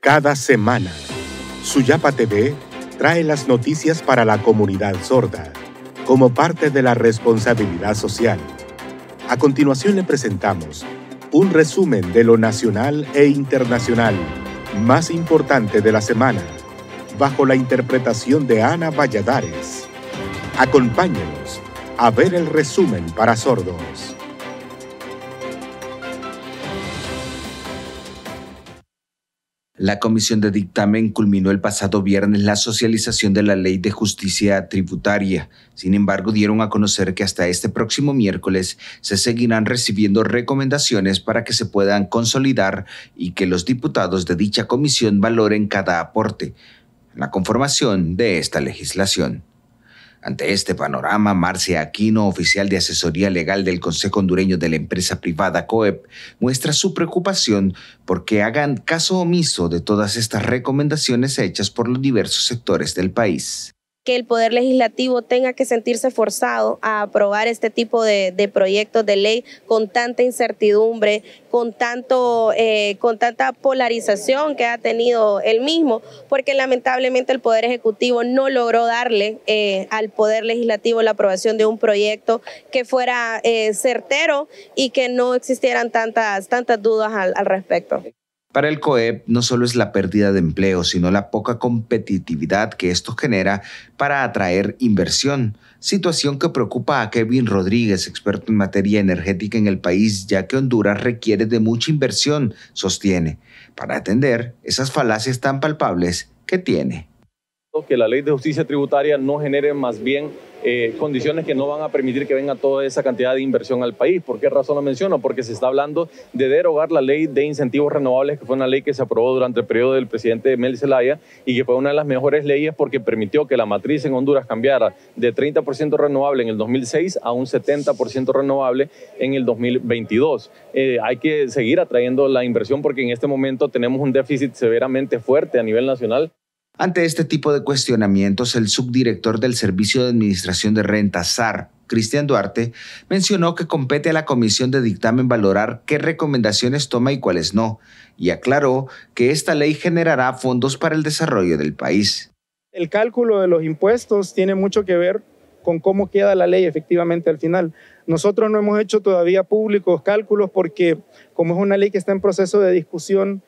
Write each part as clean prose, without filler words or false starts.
Cada semana, Suyapa TV trae las noticias para la comunidad sorda, como parte de la responsabilidad social. A continuación le presentamos un resumen de lo nacional e internacional más importante de la semana, bajo la interpretación de Ana Valladares. Acompáñenos a ver el resumen para sordos. La Comisión de Dictamen culminó el pasado viernes la socialización de la Ley de Justicia Tributaria. Sin embargo, dieron a conocer que hasta este próximo miércoles se seguirán recibiendo recomendaciones para que se puedan consolidar y que los diputados de dicha comisión valoren cada aporte en la conformación de esta legislación. Ante este panorama, Marcia Aquino, oficial de asesoría legal del Consejo Hondureño de la empresa privada COEP, muestra su preocupación porque hagan caso omiso de todas estas recomendaciones hechas por los diversos sectores del país. Que el Poder Legislativo tenga que sentirse forzado a aprobar este tipo de proyectos de ley con tanta incertidumbre, con tanta polarización que ha tenido el mismo, porque lamentablemente el Poder Ejecutivo no logró darle al Poder Legislativo la aprobación de un proyecto que fuera certero y que no existieran tantas dudas al respecto. Para el COEP no solo es la pérdida de empleo, sino la poca competitividad que esto genera para atraer inversión, situación que preocupa a Kevin Rodríguez, experto en materia energética en el país, ya que Honduras requiere de mucha inversión, sostiene, para atender esas falacias tan palpables que tiene. Que la ley de justicia tributaria no genere más bien condiciones que no van a permitir que venga toda esa cantidad de inversión al país. ¿Por qué razón lo menciono? Porque se está hablando de derogar la ley de incentivos renovables, que fue una ley que se aprobó durante el periodo del presidente Mel Zelaya y que fue una de las mejores leyes porque permitió que la matriz en Honduras cambiara de 30% renovable en el 2006 a un 70% renovable en el 2022. Hay que seguir atrayendo la inversión porque en este momento tenemos un déficit severamente fuerte a nivel nacional. Ante este tipo de cuestionamientos, el subdirector del Servicio de Administración de Rentas, SAR, Cristian Duarte, mencionó que compete a la Comisión de Dictamen valorar qué recomendaciones toma y cuáles no, y aclaró que esta ley generará fondos para el desarrollo del país. El cálculo de los impuestos tiene mucho que ver con cómo queda la ley efectivamente al final. Nosotros no hemos hecho todavía públicos cálculos porque, como es una ley que está en proceso de discusión,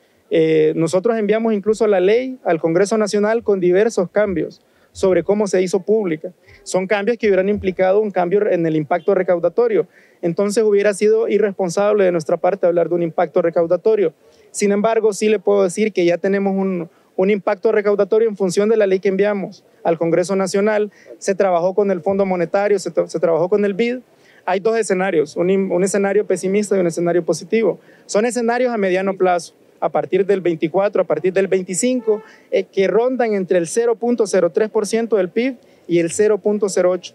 nosotros enviamos incluso la ley al Congreso Nacional con diversos cambios sobre cómo se hizo pública. Son cambios que hubieran implicado un cambio en el impacto recaudatorio. Entonces hubiera sido irresponsable de nuestra parte hablar de un impacto recaudatorio. Sin embargo, sí le puedo decir que ya tenemos un impacto recaudatorio en función de la ley que enviamos al Congreso Nacional. Se trabajó con el Fondo Monetario, se trabajó con el BID. Hay dos escenarios, un escenario pesimista y un escenario positivo. Son escenarios a mediano plazo, a partir del 24, a partir del 25, que rondan entre el 0.03% del PIB y el 0.08%.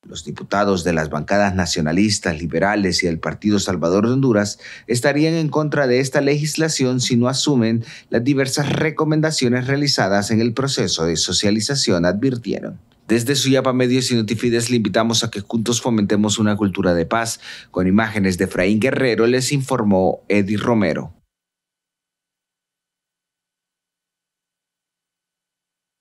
Los diputados de las bancadas nacionalistas, liberales y el Partido Salvador de Honduras estarían en contra de esta legislación si no asumen las diversas recomendaciones realizadas en el proceso de socialización, advirtieron. Desde Suyapa Medios y Notifides le invitamos a que juntos fomentemos una cultura de paz. Con imágenes de Efraín Guerrero les informó Eddie Romero.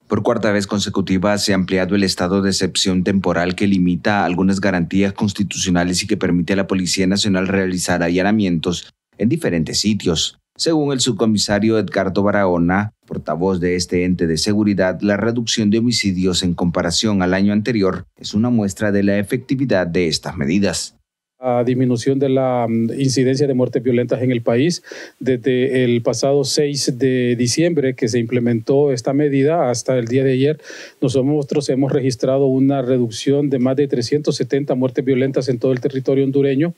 Por cuarta vez consecutiva se ha ampliado el estado de excepción temporal que limita algunas garantías constitucionales y que permite a la Policía Nacional realizar allanamientos en diferentes sitios. Según el subcomisario Edgardo Barahona, portavoz de este ente de seguridad, la reducción de homicidios en comparación al año anterior es una muestra de la efectividad de estas medidas. La disminución de la incidencia de muertes violentas en el país. Desde el pasado 6 de diciembre que se implementó esta medida hasta el día de ayer, nosotros hemos registrado una reducción de más de 370 muertes violentas en todo el territorio hondureño.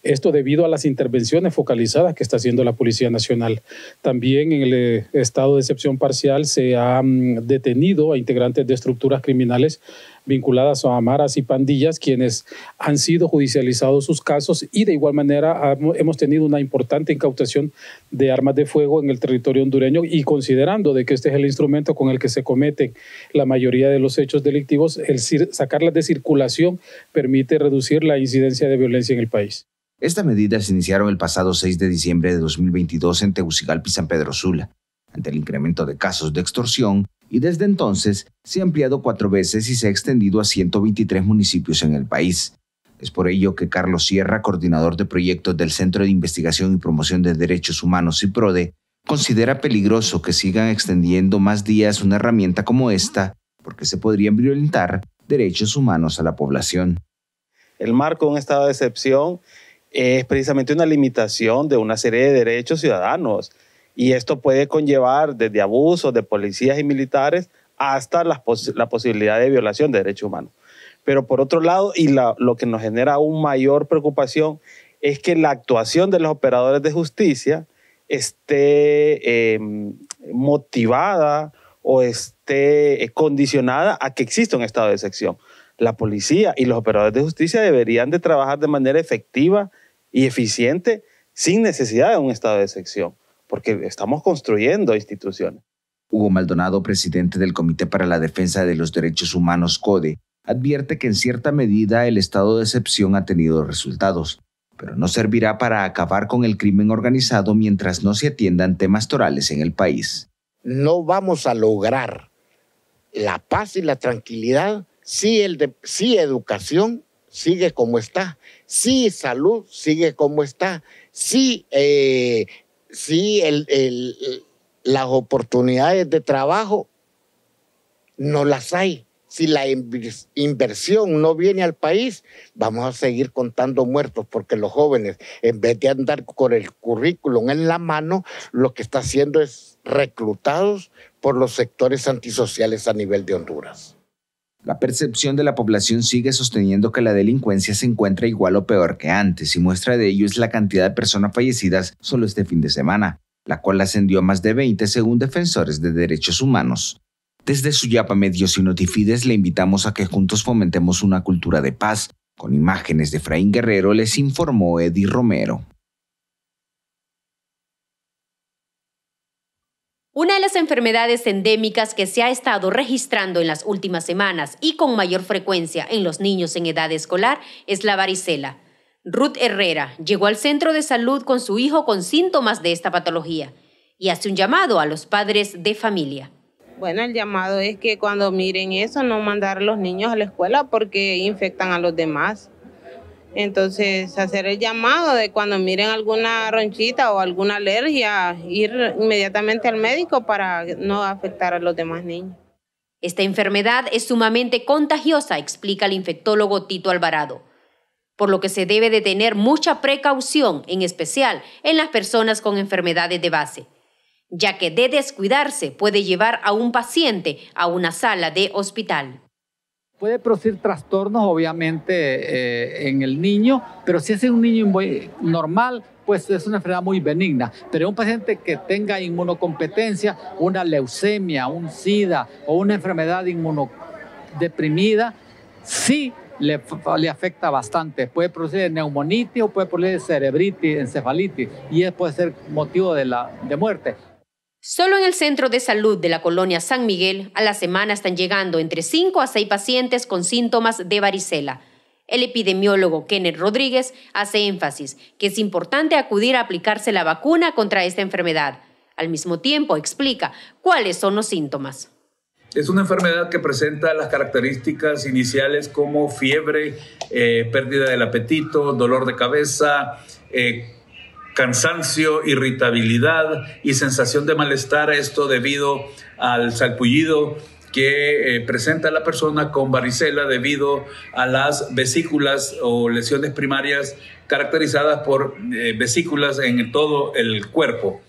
Esto debido a las intervenciones focalizadas que está haciendo la Policía Nacional. También en el estado de excepción parcial se han detenido a integrantes de estructuras criminales vinculadas a maras y pandillas, quienes han sido judicializados sus casos, y de igual manera hemos tenido una importante incautación de armas de fuego en el territorio hondureño, y considerando de que este es el instrumento con el que se cometen la mayoría de los hechos delictivos, el sacarlas de circulación permite reducir la incidencia de violencia en el país. Estas medidas se iniciaron el pasado 6 de diciembre de 2022 en Tegucigalpa y San Pedro Sula. ante el incremento de casos de extorsión y desde entonces se ha ampliado 4 veces y se ha extendido a 123 municipios en el país. Es por ello que Carlos Sierra, coordinador de proyectos del Centro de Investigación y Promoción de Derechos Humanos CIPRODE, considera peligroso que sigan extendiendo más días una herramienta como esta porque se podrían violentar derechos humanos a la población. El marco de un estado de excepción es precisamente una limitación de una serie de derechos ciudadanos y esto puede conllevar desde abusos de policías y militares hasta la posibilidad de violación de derechos humanos. Pero por otro lado, y lo que nos genera aún mayor preocupación es que la actuación de los operadores de justicia esté motivada o esté condicionada a que exista un estado de excepción. La policía y los operadores de justicia deberían de trabajar de manera efectiva y eficiente sin necesidad de un estado de excepción, porque estamos construyendo instituciones. Hugo Maldonado, presidente del Comité para la Defensa de los Derechos Humanos, CODE, advierte que en cierta medida el estado de excepción ha tenido resultados, pero no servirá para acabar con el crimen organizado mientras no se atiendan temas torales en el país. No vamos a lograr la paz y la tranquilidad si educación sigue como está, si salud sigue como está, si las oportunidades de trabajo no las hay. Si la inversión no viene al país, vamos a seguir contando muertos porque los jóvenes, en vez de andar con el currículum en la mano, lo que está haciendo es reclutados por los sectores antisociales a nivel de Honduras. La percepción de la población sigue sosteniendo que la delincuencia se encuentra igual o peor que antes y muestra de ello es la cantidad de personas fallecidas solo este fin de semana, la cual ascendió a más de 20 según defensores de derechos humanos. Desde Suyapa Medios y Notifides le invitamos a que juntos fomentemos una cultura de paz. Con imágenes de Efraín Guerrero les informó Eddie Romero. Una de las enfermedades endémicas que se ha estado registrando en las últimas semanas y con mayor frecuencia en los niños en edad escolar es la varicela. Ruth Herrera llegó al centro de salud con su hijo con síntomas de esta patología y hace un llamado a los padres de familia. Bueno, el llamado es que cuando miren eso, no mandar a los niños a la escuela porque infectan a los demás. Entonces, hacer el llamado de cuando miren alguna ronchita o alguna alergia, ir inmediatamente al médico para no afectar a los demás niños. Esta enfermedad es sumamente contagiosa, explica el infectólogo Tito Alvarado, por lo que se debe de tener mucha precaución, en especial en las personas con enfermedades de base, ya que de descuidarse puede llevar a un paciente a una sala de hospital. Puede producir trastornos, obviamente, en el niño, pero si es un niño normal, pues es una enfermedad muy benigna. Pero un paciente que tenga inmunocompetencia, una leucemia, un SIDA o una enfermedad inmunodeprimida, sí le afecta bastante. Puede producir neumonitis o puede producir cerebritis, encefalitis, y puede ser motivo de muerte. Solo en el centro de salud de la colonia San Miguel, a la semana están llegando entre 5 a 6 pacientes con síntomas de varicela. El epidemiólogo Kenneth Rodríguez hace énfasis que es importante acudir a aplicarse la vacuna contra esta enfermedad. Al mismo tiempo, explica cuáles son los síntomas. Es una enfermedad que presenta las características iniciales como fiebre, pérdida del apetito, dolor de cabeza, cansancio, irritabilidad y sensación de malestar, esto debido al salpullido que presenta la persona con varicela debido a las vesículas o lesiones primarias caracterizadas por vesículas en todo el cuerpo.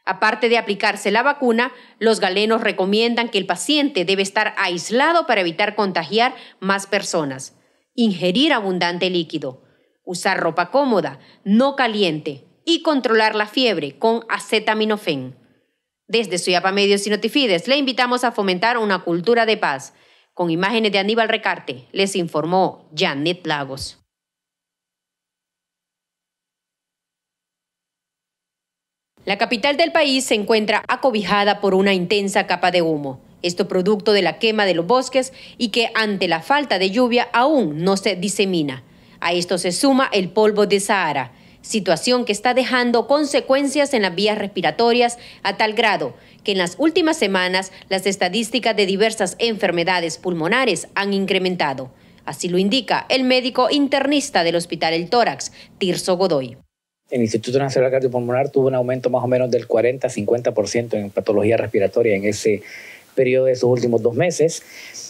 Aparte de aplicarse la vacuna, los galenos recomiendan que el paciente debe estar aislado para evitar contagiar más personas, ingerir abundante líquido, usar ropa cómoda, no caliente, y controlar la fiebre con acetaminofén. Desde Suyapa Medios y Notifides le invitamos a fomentar una cultura de paz. Con imágenes de Aníbal Recarte, les informó Janet Lagos. La capital del país se encuentra acobijada por una intensa capa de humo. Esto producto de la quema de los bosques y que ante la falta de lluvia aún no se disemina. A esto se suma el polvo de Sahara. situación que está dejando consecuencias en las vías respiratorias a tal grado que en las últimas semanas las estadísticas de diversas enfermedades pulmonares han incrementado. Así lo indica el médico internista del Hospital El Tórax, Tirso Godoy. El Instituto Nacional Cardiopulmonar tuvo un aumento más o menos del 40-50% en patología respiratoria en ese periodo de esos últimos 2 meses.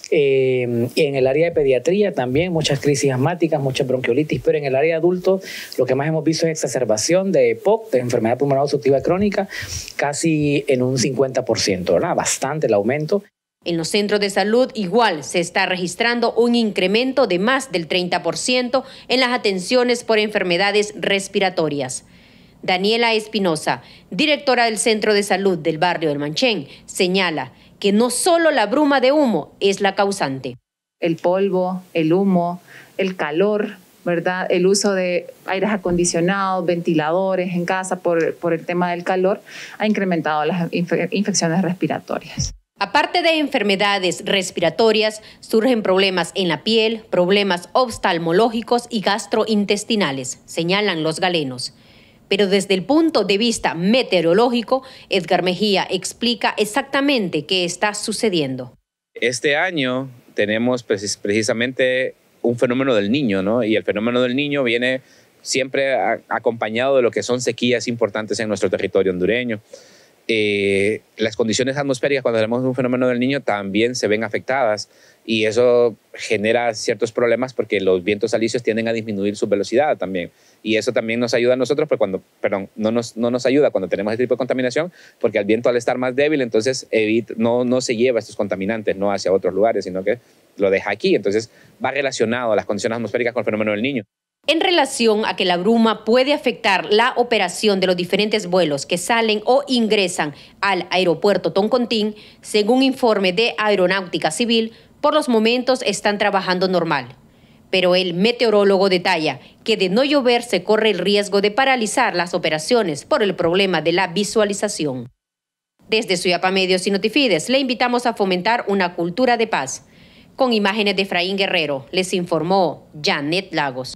Y en el área de pediatría también muchas crisis asmáticas, mucha bronquiolitis, pero en el área de adultos lo que más hemos visto es exacerbación de EPOC, de enfermedad pulmonar obstructiva crónica, casi en un 50%, ¿verdad? Bastante el aumento. En los centros de salud igual se está registrando un incremento de más del 30% en las atenciones por enfermedades respiratorias. Daniela Espinosa, directora del Centro de Salud del barrio del Manchén, señala que no solo la bruma de humo es la causante. El polvo, el humo, el calor, ¿verdad? El uso de aires acondicionados, ventiladores en casa por el tema del calor ha incrementado las infecciones respiratorias. Aparte de enfermedades respiratorias, surgen problemas en la piel, problemas oftalmológicos y gastrointestinales, señalan los galenos. Pero desde el punto de vista meteorológico, Edgar Mejía explica exactamente qué está sucediendo. Este año tenemos precisamente un fenómeno del Niño, ¿no? Y el fenómeno del Niño viene siempre acompañado de lo que son sequías importantes en nuestro territorio hondureño. Las condiciones atmosféricas cuando tenemos un fenómeno del Niño también se ven afectadas y eso genera ciertos problemas porque los vientos alisios tienden a disminuir su velocidad también y eso también nos ayuda a nosotros no nos ayuda cuando tenemos este tipo de contaminación porque el viento al estar más débil entonces no se lleva estos contaminantes no hacia otros lugares sino que lo deja aquí, entonces va relacionado a las condiciones atmosféricas con el fenómeno del Niño. En relación a que la bruma puede afectar la operación de los diferentes vuelos que salen o ingresan al aeropuerto Toncontín, según informe de Aeronáutica Civil, por los momentos están trabajando normal. Pero el meteorólogo detalla que de no llover se corre el riesgo de paralizar las operaciones por el problema de la visualización. Desde Suyapa Medios y Notifides le invitamos a fomentar una cultura de paz. Con imágenes de Efraín Guerrero, les informó Janet Lagos.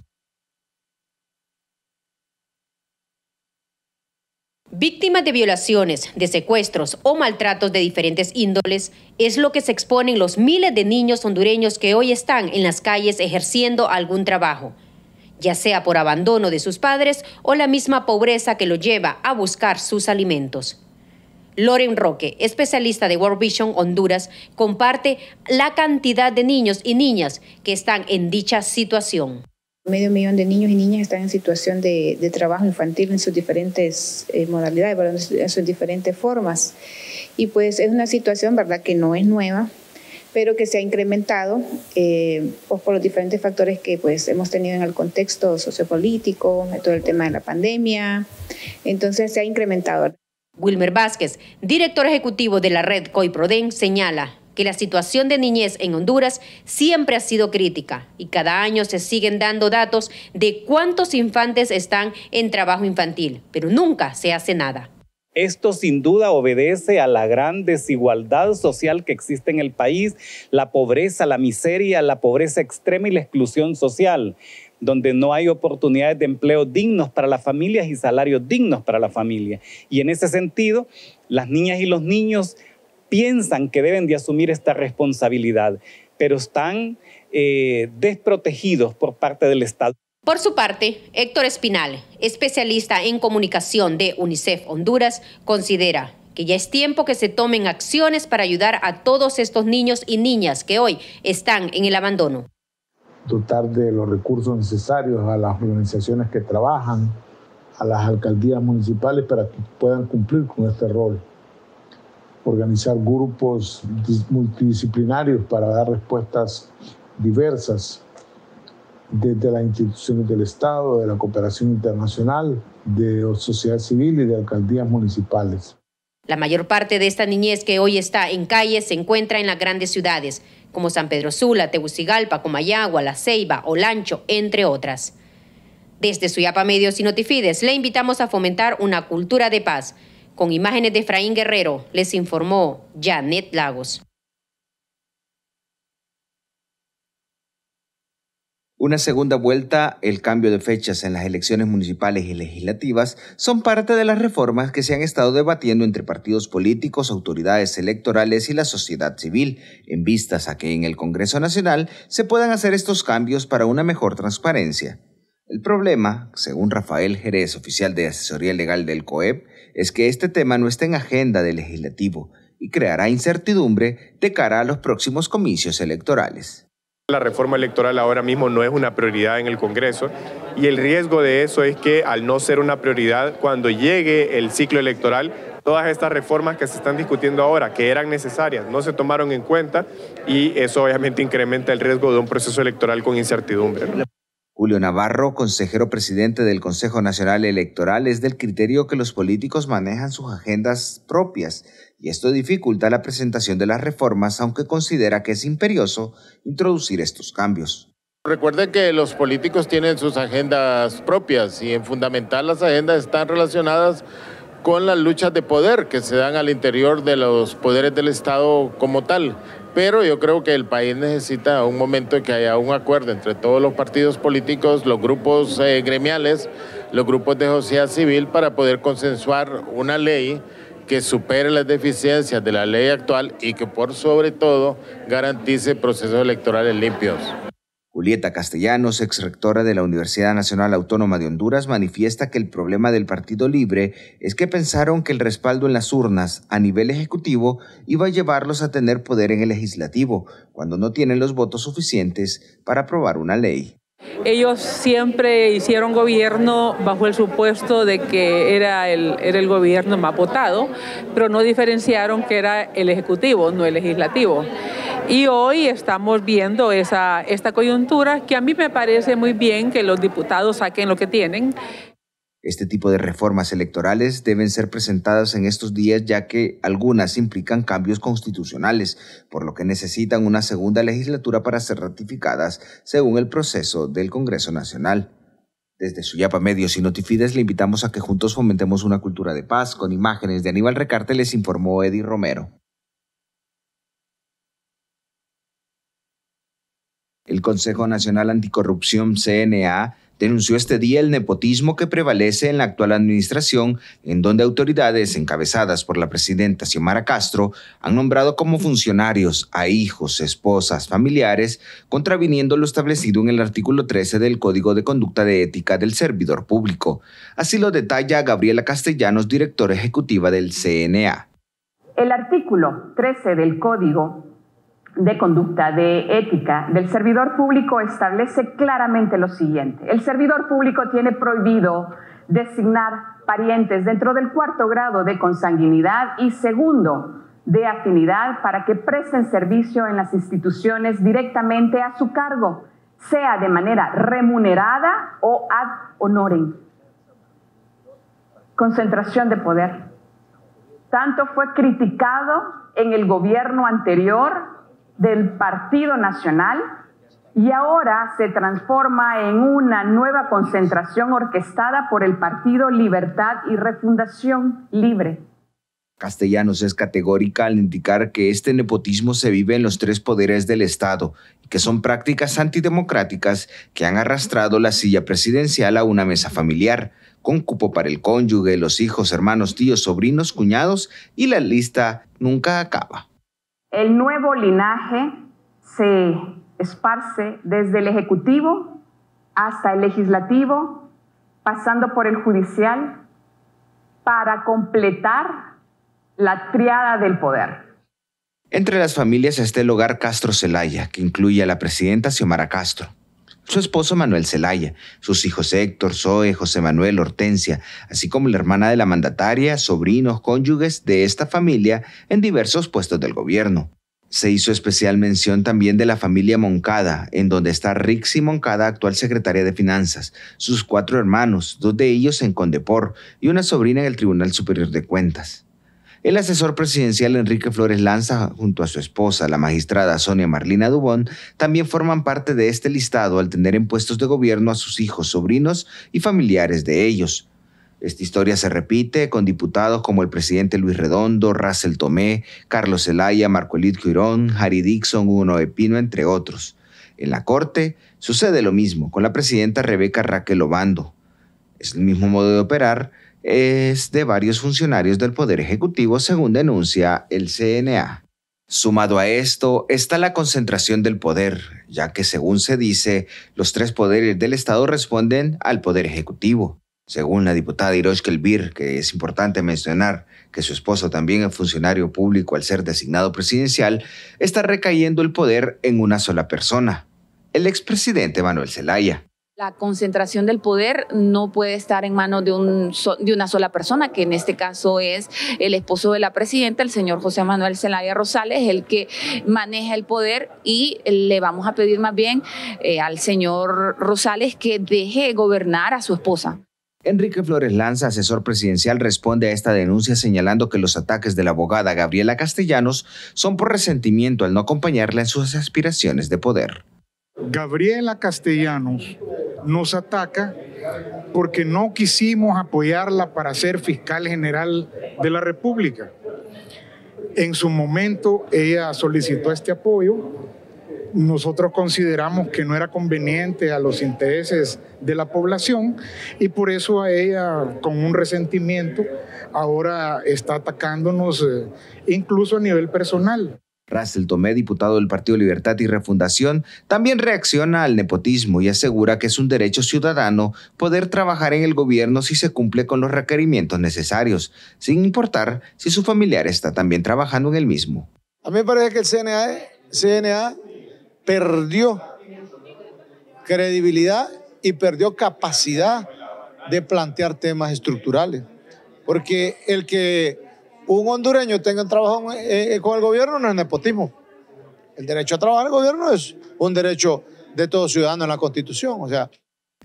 Víctimas de violaciones, de secuestros o maltratos de diferentes índoles es lo que se exponen los miles de niños hondureños que hoy están en las calles ejerciendo algún trabajo, ya sea por abandono de sus padres o la misma pobreza que los lleva a buscar sus alimentos. Loren Roque, especialista de World Vision Honduras, comparte la cantidad de niños y niñas que están en dicha situación. 500,000 de niños y niñas están en situación de trabajo infantil en sus diferentes modalidades, en sus diferentes formas. Y pues es una situación, ¿verdad?, que no es nueva, pero que se ha incrementado por los diferentes factores que pues hemos tenido en el contexto sociopolítico, todo el tema de la pandemia. Entonces se ha incrementado. Wilmer Vázquez, director ejecutivo de la red COIPRODEN, señala que la situación de niñez en Honduras siempre ha sido crítica y cada año se siguen dando datos de cuántos infantes están en trabajo infantil, pero nunca se hace nada. Esto sin duda obedece a la gran desigualdad social que existe en el país, la pobreza, la miseria, la pobreza extrema y la exclusión social, donde no hay oportunidades de empleo dignos para las familias y salarios dignos para la familia. Y en ese sentido, las niñas y los niños piensan que deben de asumir esta responsabilidad, pero están desprotegidos por parte del Estado. Por su parte, Héctor Espinal, especialista en comunicación de UNICEF Honduras, considera que ya es tiempo que se tomen acciones para ayudar a todos estos niños y niñas que hoy están en el abandono. Dotar de los recursos necesarios a las organizaciones que trabajan, a las alcaldías municipales para que puedan cumplir con este rol. Organizar grupos multidisciplinarios para dar respuestas diversas desde las instituciones del Estado, de la cooperación internacional, de sociedad civil y de alcaldías municipales. La mayor parte de esta niñez que hoy está en calles se encuentra en las grandes ciudades, como San Pedro Sula, Tegucigalpa, Comayagua, La Ceiba, Olancho, entre otras. Desde Suyapa Medios y Notifides le invitamos a fomentar una cultura de paz. Con imágenes de Efraín Guerrero, les informó Janet Lagos. Una segunda vuelta, el cambio de fechas en las elecciones municipales y legislativas son parte de las reformas que se han estado debatiendo entre partidos políticos, autoridades electorales y la sociedad civil, en vistas a que en el Congreso Nacional se puedan hacer estos cambios para una mejor transparencia. El problema, según Rafael Jerez, oficial de asesoría legal del COEP, es que este tema no está en agenda del legislativo y creará incertidumbre de cara a los próximos comicios electorales. La reforma electoral ahora mismo no es una prioridad en el Congreso y el riesgo de eso es que al no ser una prioridad, cuando llegue el ciclo electoral, todas estas reformas que se están discutiendo ahora, que eran necesarias, no se tomaron en cuenta y eso obviamente incrementa el riesgo de un proceso electoral con incertidumbre. Julio Navarro, consejero presidente del Consejo Nacional Electoral, es del criterio que los políticos manejan sus agendas propias y esto dificulta la presentación de las reformas, aunque considera que es imperioso introducir estos cambios. Recuerden que los políticos tienen sus agendas propias y en fundamental las agendas están relacionadas con las luchas de poder que se dan al interior de los poderes del Estado como tal. Pero yo creo que el país necesita un momento en que haya un acuerdo entre todos los partidos políticos, los grupos gremiales, los grupos de sociedad civil para poder consensuar una ley que supere las deficiencias de la ley actual y que por sobre todo garantice procesos electorales limpios. Julieta Castellanos, exrectora de la Universidad Nacional Autónoma de Honduras, manifiesta que el problema del Partido Libre es que pensaron que el respaldo en las urnas a nivel ejecutivo iba a llevarlos a tener poder en el legislativo, cuando no tienen los votos suficientes para aprobar una ley. Ellos siempre hicieron gobierno bajo el supuesto de que era el gobierno más votado, pero no diferenciaron que era el ejecutivo, no el legislativo. Y hoy estamos viendo esta coyuntura que a mí me parece muy bien que los diputados saquen lo que tienen. Este tipo de reformas electorales deben ser presentadas en estos días ya que algunas implican cambios constitucionales, por lo que necesitan una segunda legislatura para ser ratificadas según el proceso del Congreso Nacional. Desde Suyapa Medios y Notifides le invitamos a que juntos fomentemos una cultura de paz. Con imágenes de Aníbal Recarte les informó Eddie Romero. El Consejo Nacional Anticorrupción, CNA, denunció este día el nepotismo que prevalece en la actual administración, en donde autoridades encabezadas por la presidenta Xiomara Castro han nombrado como funcionarios a hijos, esposas, familiares, contraviniendo lo establecido en el artículo 13 del Código de Conducta de Ética del Servidor Público. Así lo detalla Gabriela Castellanos, directora ejecutiva del CNA. El artículo 13 del Código de Conducta de Ética del Servidor Público establece claramente lo siguiente. El servidor público tiene prohibido designar parientes dentro del 4º grado de consanguinidad y 2º de afinidad para que presten servicio en las instituciones directamente a su cargo, sea de manera remunerada o ad honorem. Concentración de poder. Tanto fue criticado en el gobierno anterior del Partido Nacional y ahora se transforma en una nueva concentración orquestada por el Partido Libertad y Refundación Libre. Castellanos es categórica al indicar que este nepotismo se vive en los 3 poderes del Estado y que son prácticas antidemocráticas que han arrastrado la silla presidencial a una mesa familiar, con cupo para el cónyuge, los hijos, hermanos, tíos, sobrinos, cuñados y la lista nunca acaba. El nuevo linaje se esparce desde el Ejecutivo hasta el Legislativo, pasando por el Judicial, para completar la tríada del poder. Entre las familias está el hogar Castro Zelaya, que incluye a la presidenta Xiomara Castro, su esposo Manuel Zelaya, sus hijos Héctor, Zoe, José Manuel, Hortensia, así como la hermana de la mandataria, sobrinos, cónyuges de esta familia en diversos puestos del gobierno. Se hizo especial mención también de la familia Moncada, en donde está Rixi Moncada, actual secretaria de Finanzas, sus 4 hermanos, 2 de ellos en Condepor y una sobrina en el Tribunal Superior de Cuentas. El asesor presidencial Enrique Flores Lanza, junto a su esposa, la magistrada Sonia Marlina Dubón, también forman parte de este listado al tener en puestos de gobierno a sus hijos, sobrinos y familiares de ellos. Esta historia se repite con diputados como el presidente Luis Redondo, Russell Tomé, Carlos Zelaya, Marco Elid Girón, Harry Dixon, Hugo Noé Pino, entre otros. En la Corte sucede lo mismo con la presidenta Rebeca Raquel Obando. Es el mismo modo de operar es de varios funcionarios del Poder Ejecutivo, según denuncia el CNA. Sumado a esto está la concentración del poder, ya que según se dice, los 3 poderes del Estado responden al Poder Ejecutivo. Según la diputada Irosh Kelbir, que es importante mencionar que su esposo también es funcionario público al ser designado presidencial, está recayendo el poder en una sola persona, el expresidente Manuel Zelaya. La concentración del poder no puede estar en manos de una sola persona, que en este caso es el esposo de la presidenta, el señor José Manuel Zelaya Rosales, el que maneja el poder, y le vamos a pedir más bien al señor Rosales que deje gobernar a su esposa. Enrique Flores Lanza, asesor presidencial, responde a esta denuncia señalando que los ataques de la abogada Gabriela Castellanos son por resentimiento al no acompañarla en sus aspiraciones de poder. Gabriela Castellanos nos ataca porque no quisimos apoyarla para ser fiscal general de la República. En su momento ella solicitó este apoyo. Nosotros consideramos que no era conveniente a los intereses de la población y por eso a ella, con un resentimiento, ahora está atacándonos incluso a nivel personal. Russell Tomé, diputado del Partido Libertad y Refundación, también reacciona al nepotismo y asegura que es un derecho ciudadano poder trabajar en el gobierno si se cumple con los requerimientos necesarios, sin importar si su familiar está también trabajando en el mismo. A mí me parece que el CNA perdió credibilidad y perdió capacidad de plantear temas estructurales, porque el que un hondureño tenga un trabajo con el gobierno no es nepotismo. El derecho a trabajar en el gobierno es un derecho de todo ciudadano en la Constitución.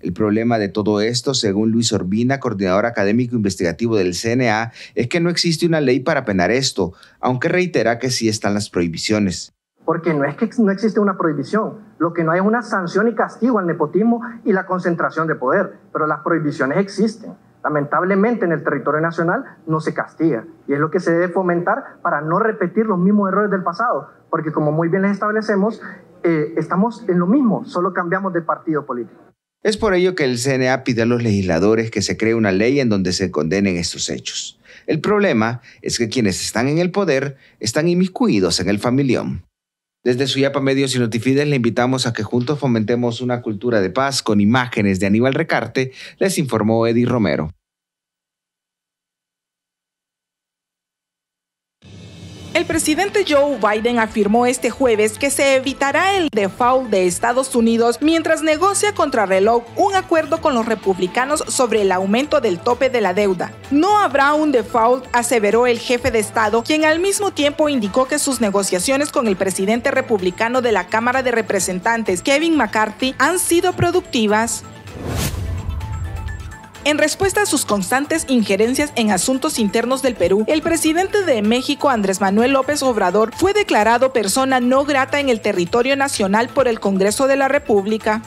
El problema de todo esto, según Luis Orbina, coordinador académico investigativo del CNA, es que no existe una ley para penar esto, aunque reitera que sí están las prohibiciones. Porque no es que no existe una prohibición, lo que no hay es una sanción y castigo al nepotismo y la concentración de poder, pero las prohibiciones existen. Lamentablemente en el territorio nacional no se castiga y es lo que se debe fomentar para no repetir los mismos errores del pasado, porque como muy bien les establecemos, estamos en lo mismo, solo cambiamos de partido político. Es por ello que el CNA pide a los legisladores que se cree una ley en donde se condenen estos hechos. El problema es que quienes están en el poder están inmiscuidos en el familión. Desde Suyapa Medios y Notifides le invitamos a que juntos fomentemos una cultura de paz con imágenes de Aníbal Recarte, les informó Eddie Romero. El presidente Joe Biden afirmó este jueves que se evitará el default de Estados Unidos mientras negocia contrarreloj un acuerdo con los republicanos sobre el aumento del tope de la deuda. No habrá un default, aseveró el jefe de Estado, quien al mismo tiempo indicó que sus negociaciones con el presidente republicano de la Cámara de Representantes, Kevin McCarthy, han sido productivas. En respuesta a sus constantes injerencias en asuntos internos del Perú, el presidente de México, Andrés Manuel López Obrador, fue declarado persona no grata en el territorio nacional por el Congreso de la República.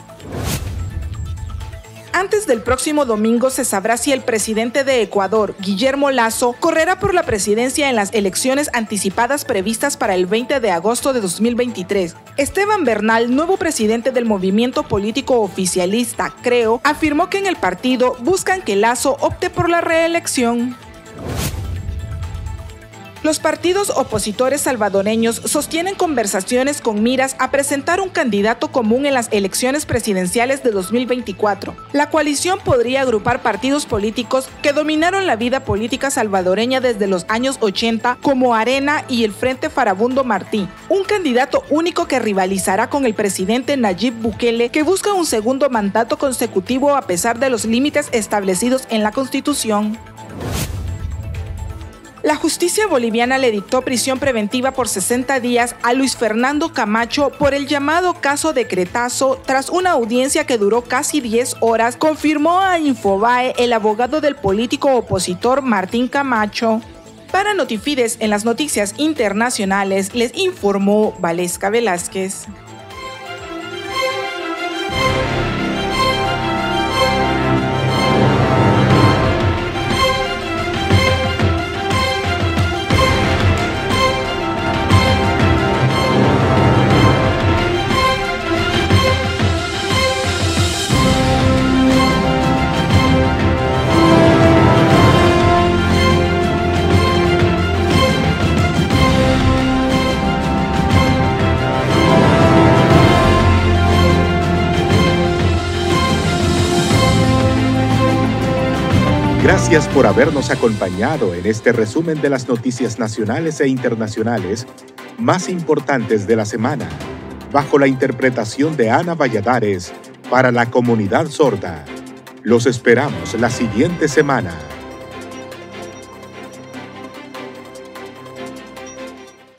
Antes del próximo domingo se sabrá si el presidente de Ecuador, Guillermo Lasso, correrá por la presidencia en las elecciones anticipadas previstas para el 20 de agosto de 2023. Esteban Bernal, nuevo presidente del movimiento político oficialista CREO, afirmó que en el partido buscan que Lasso opte por la reelección. Los partidos opositores salvadoreños sostienen conversaciones con miras a presentar un candidato común en las elecciones presidenciales de 2024. La coalición podría agrupar partidos políticos que dominaron la vida política salvadoreña desde los años 80, como Arena y el Frente Farabundo Martí, un candidato único que rivalizará con el presidente Nayib Bukele, que busca un segundo mandato consecutivo a pesar de los límites establecidos en la Constitución. La justicia boliviana le dictó prisión preventiva por 60 días a Luis Fernando Camacho por el llamado caso de Cretazo tras una audiencia que duró casi 10 horas, confirmó a Infobae el abogado del político opositor Martín Camacho. Para Notifides, en las noticias internacionales, les informó Valesca Velázquez. Gracias por habernos acompañado en este resumen de las noticias nacionales e internacionales más importantes de la semana, bajo la interpretación de Ana Valladares para la comunidad sorda. Los esperamos la siguiente semana.